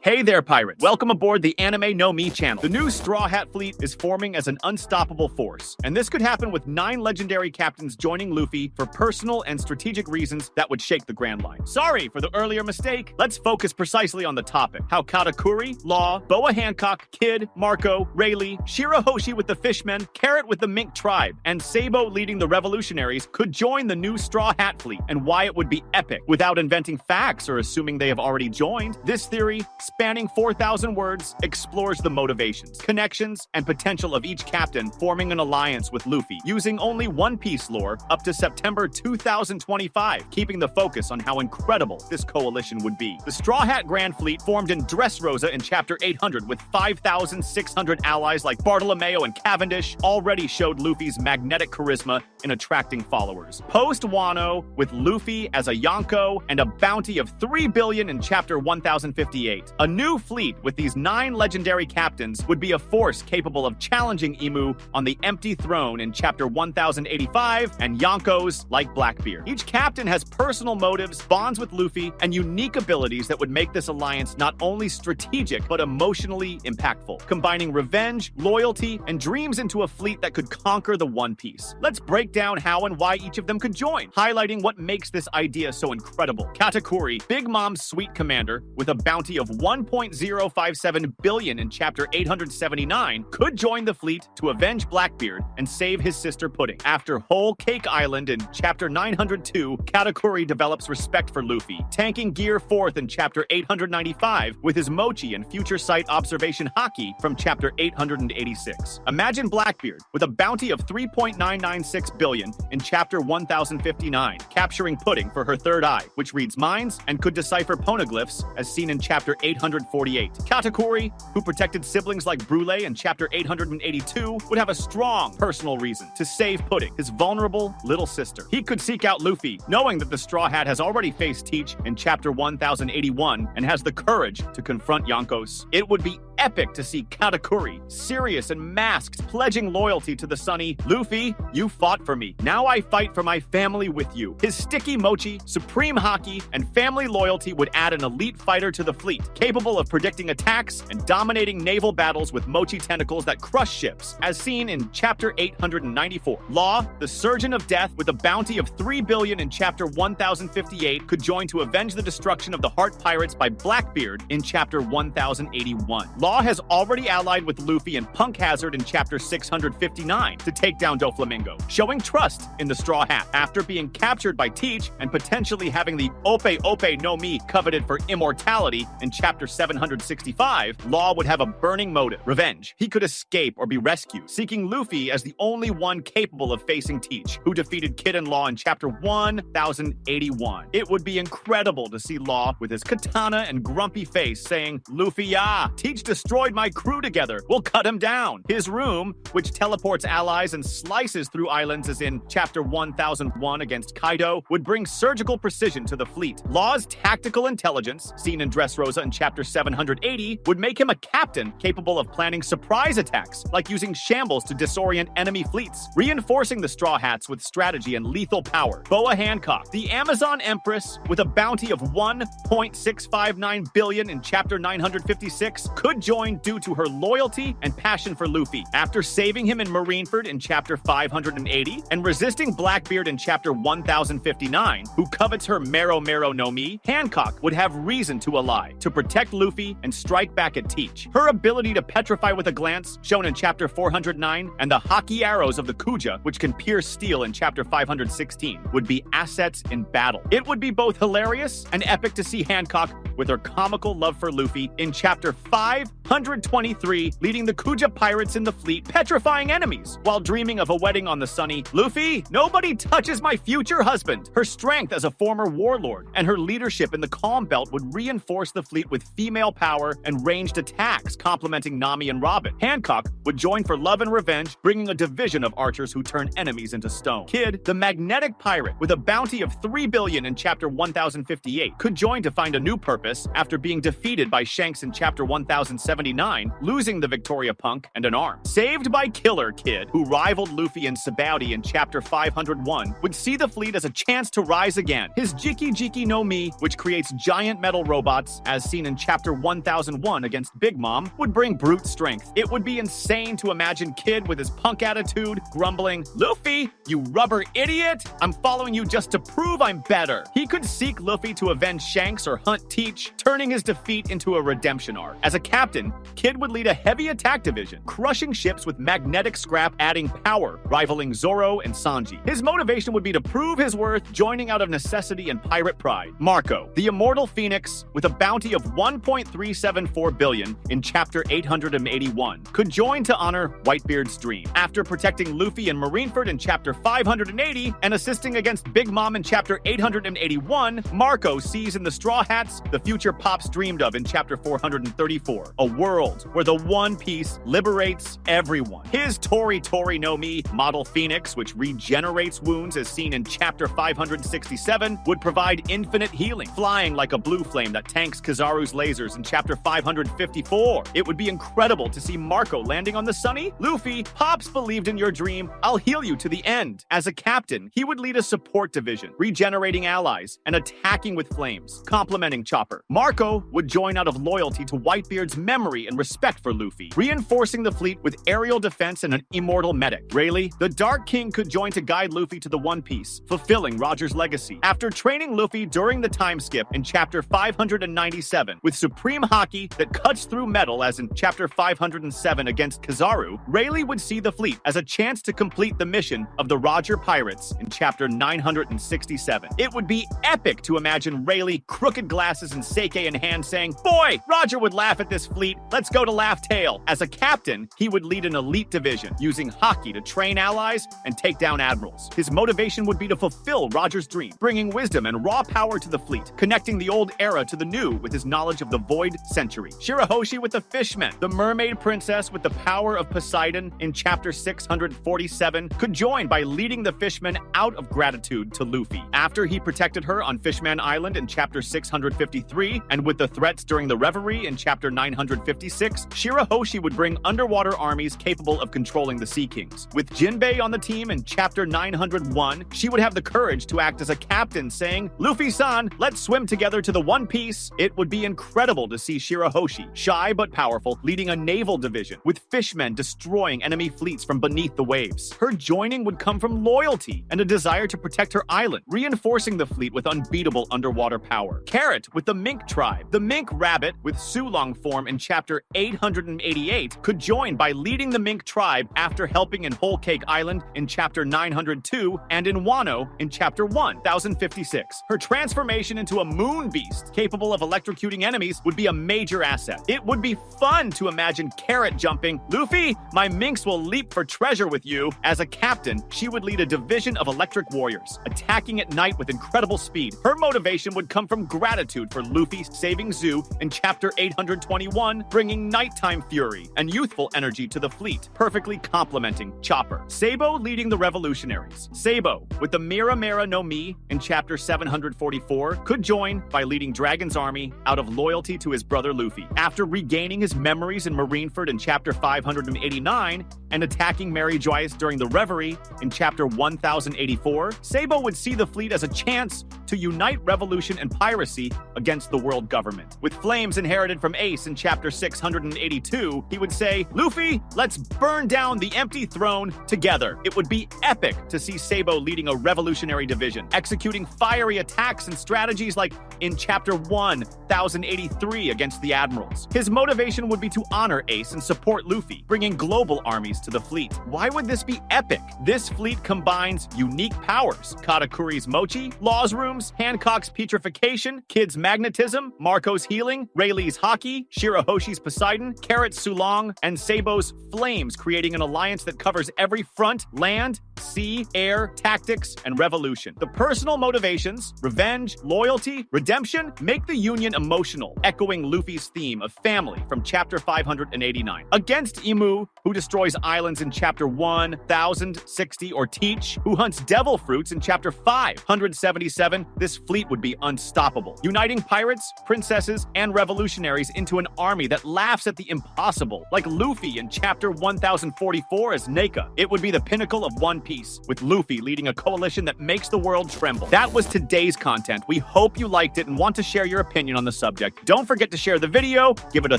Hey there, pirates! Welcome aboard the Anime No Me channel. The new Straw Hat Fleet is forming as an unstoppable force, and this could happen with 9 legendary captains joining Luffy for personal and strategic reasons that would shake the Grand Line. Sorry for the earlier mistake. Let's focus precisely on the topic: how Katakuri, Law, Boa Hancock, Kid, Marco, Rayleigh, Shiraoshi with the Fishmen, Carrot with the Mink Tribe, and Sabo leading the revolutionaries could join the new Straw Hat Fleet, and why it would be epic. Without inventing facts or assuming they have already joined, this theory, spanning 4,000 words, explores the motivations, connections, and potential of each captain forming an alliance with Luffy, using only One Piece lore up to September 2025, keeping the focus on how incredible this coalition would be. The Straw Hat Grand Fleet formed in Dressrosa in Chapter 800 with 5,600 allies like Bartolomeo and Cavendish already showed Luffy's magnetic charisma in attracting followers. Post-Wano, with Luffy as a Yonko and a bounty of 3 billion in Chapter 1058. A new fleet with these 9 legendary captains would be a force capable of challenging Imu on the empty throne in Chapter 1085 and Yonkos like Blackbeard. Each captain has personal motives, bonds with Luffy, and unique abilities that would make this alliance not only strategic but emotionally impactful, combining revenge, loyalty, and dreams into a fleet that could conquer the One Piece. Let's break down how and why each of them could join, highlighting what makes this idea so incredible. Katakuri, Big Mom's sweet commander, with a bounty of 1.057 billion in Chapter 879, could join the fleet to avenge Blackbeard and save his sister Pudding. After Whole Cake Island in Chapter 902, Katakuri develops respect for Luffy, tanking Gear 4th in Chapter 895 with his Mochi and Future Sight Observation Haki from Chapter 886. Imagine Blackbeard with a bounty of 3.996 billion in Chapter 1059, capturing Pudding for her third eye, which reads minds and could decipher poneglyphs as seen in Chapter 848. Katakuri, who protected siblings like Brule in Chapter 882, would have a strong personal reason to save Pudding, his vulnerable little sister. He could seek out Luffy, knowing that the Straw Hat has already faced Teach in Chapter 1081 and has the courage to confront Yonkos. It would be epic to see Katakuri, serious and masked, pledging loyalty to the Sunny. Luffy, you fought for me. Now I fight for my family with you. His sticky Mochi, supreme Haki, and family loyalty would add an elite fighter to the fleet, capable of predicting attacks and dominating naval battles with Mochi tentacles that crush ships, as seen in Chapter 894. Law, the Surgeon of Death, with a bounty of 3 billion in Chapter 1058, could join to avenge the destruction of the Heart Pirates by Blackbeard in Chapter 1081. Law has already allied with Luffy and Punk Hazard in Chapter 659 to take down Doflamingo, showing trust in the Straw Hat. After being captured by Teach and potentially having the Ope Ope no Mi coveted for immortality in Chapter 765, Law would have a burning motive: revenge. He could escape or be rescued, seeking Luffy as the only one capable of facing Teach, who defeated Kid and Law in Chapter 1081. It would be incredible to see Law with his katana and grumpy face saying, "Luffy, ah, Teach destroyed my crew together. We'll cut him down." His room, which teleports allies and slices through islands as in Chapter 1001 against Kaido, would bring surgical precision to the fleet. Law's tactical intelligence, seen in Dressrosa in Chapter 780, would make him a captain capable of planning surprise attacks, like using shambles to disorient enemy fleets, reinforcing the Straw Hats with strategy and lethal power. Boa Hancock, the Amazon Empress, with a bounty of 1.659 billion in Chapter 956, could join due to her loyalty and passion for Luffy. After saving him in Marineford in Chapter 580 and resisting Blackbeard in Chapter 1059, who covets her Mero Mero no Mi, Hancock would have reason to ally, to protect Luffy and strike back at Teach. Her ability to petrify with a glance, shown in Chapter 409, and the Haki arrows of the Kuja, which can pierce steel in Chapter 516, would be assets in battle. It would be both hilarious and epic to see Hancock, with her comical love for Luffy, in Chapter 523, leading the Kuja pirates in the fleet, petrifying enemies, while dreaming of a wedding on the Sunny. Luffy, nobody touches my future husband! Her strength as a former warlord and her leadership in the Calm Belt would reinforce the fleet with female power and ranged attacks, complementing Nami and Robin. Hancock would join for love and revenge, bringing a division of archers who turn enemies into stone. Kid, the magnetic pirate, with a bounty of 3 billion in Chapter 1058, could join to find a new purpose after being defeated by Shanks in Chapter 1007. 79, losing the Victoria Punk and an arm. Saved by Killer Kid, who rivaled Luffy and Sabo in Chapter 501, would see the fleet as a chance to rise again. His Jiki Jiki no Mi, which creates giant metal robots, as seen in Chapter 1001 against Big Mom, would bring brute strength. It would be insane to imagine Kid with his punk attitude, grumbling, "Luffy, you rubber idiot! I'm following you just to prove I'm better." He could seek Luffy to avenge Shanks or hunt Teach, turning his defeat into a redemption arc. As a captain, Kid would lead a heavy attack division, crushing ships with magnetic scrap, adding power, rivaling Zoro and Sanji. His motivation would be to prove his worth, joining out of necessity and pirate pride. Marco, the immortal phoenix, with a bounty of 1.374 billion in Chapter 881, could join to honor Whitebeard's dream. After protecting Luffy and Marineford in Chapter 580 and assisting against Big Mom in Chapter 881, Marco sees in the Straw Hats the future Pops dreamed of in Chapter 434, a world where the One Piece liberates everyone. His Tori Tori no Mi model phoenix, which regenerates wounds as seen in Chapter 567, would provide infinite healing, flying like a blue flame that tanks Kizaru's lasers in Chapter 554. It would be incredible to see Marco landing on the Sunny. "Luffy, Pops believed in your dream. I'll heal you to the end." As a captain, he would lead a support division, regenerating allies and attacking with flames, complementing Chopper. Marco would join out of loyalty to Whitebeard's memory and respect for Luffy, reinforcing the fleet with aerial defense and an immortal medic. Rayleigh, the Dark King, could join to guide Luffy to the One Piece, fulfilling Roger's legacy. After training Luffy during the time skip in Chapter 597 with supreme haki that cuts through metal as in Chapter 507 against Kizaru, Rayleigh would see the fleet as a chance to complete the mission of the Roger Pirates in Chapter 967. It would be epic to imagine Rayleigh, crooked glasses and sake in hand, saying, "Boy, Roger would laugh at this fleet. Let's go to Laugh Tale." As a captain, he would lead an elite division, using haki to train allies and take down admirals. His motivation would be to fulfill Roger's dream, bringing wisdom and raw power to the fleet, connecting the old era to the new with his knowledge of the Void Century. Shiraoshi with the Fishmen, the mermaid princess with the power of Poseidon in Chapter 647, could join by leading the Fishmen out of gratitude to Luffy. After he protected her on Fishman Island in Chapter 653, and with the threats during the Reverie in Chapter 956, Shirahoshi would bring underwater armies capable of controlling the Sea Kings. With Jinbei on the team in Chapter 901, she would have the courage to act as a captain, saying, "Luffy-san, let's swim together to the One Piece." It would be incredible to see Shirahoshi, shy but powerful, leading a naval division, with fishmen destroying enemy fleets from beneath the waves. Her joining would come from loyalty and a desire to protect her island, reinforcing the fleet with unbeatable underwater power. Carrot with the Mink tribe. The Mink rabbit, with Sulong form in Chapter 888, could join by leading the Mink tribe after helping in Whole Cake Island in Chapter 902 and in Wano in Chapter 1056. Her transformation into a moon beast capable of electrocuting enemies would be a major asset. It would be fun to imagine Carrot jumping, "Luffy, my minks will leap for treasure with you." As a captain, she would lead a division of electric warriors, attacking at night with incredible speed. Her motivation would come from gratitude for Luffy saving Zoo in Chapter 821, bringing nighttime fury and youthful energy to the fleet, perfectly complementing Chopper. Sabo leading the revolutionaries. Sabo, with the Mira Mira no Mi in Chapter 744, could join by leading Dragon's army out of loyalty to his brother Luffy. After regaining his memories in Marineford in Chapter 589 and attacking Mary Joyce during the Reverie in Chapter 1084, Sabo would see the fleet as a chance to unite revolution and piracy against the world government. With flames inherited from Ace in Chapter 682, he would say, "Luffy, let's burn down the empty throne together." It would be epic to see Sabo leading a revolutionary division, executing fiery attacks and strategies like in Chapter 1083 against the admirals. His motivation would be to honor Ace and support Luffy, bringing global armies to the fleet. Why would this be epic? This fleet combines unique powers: Katakuri's Mochi, Law's Rooms, Hancock's Petrification, Kid's Magnetism, Marco's Healing, Rayleigh's Haki, Shirahoshi's Poseidon, Carrot's Sulong, and Sabo's Flames, creating an alliance that covers every front: land, sea, air, tactics, and revolution. The personal motivations, revenge, loyalty, redemption, make the Union emotional, echoing Luffy's theme of family from Chapter 589. Against Imu, who destroys islands in Chapter 1060, or Teach, who hunts devil fruits in Chapter 577, this fleet would be unstoppable, uniting pirates, princesses, and revolutionaries into an army army that laughs at the impossible, like Luffy in Chapter 1044 as Naka. It would be the pinnacle of One Piece, with Luffy leading a coalition that makes the world tremble. That was today's content. We hope you liked it and want to share your opinion on the subject. Don't forget to share the video, give it a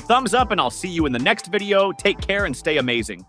thumbs up, and I'll see you in the next video. Take care and stay amazing.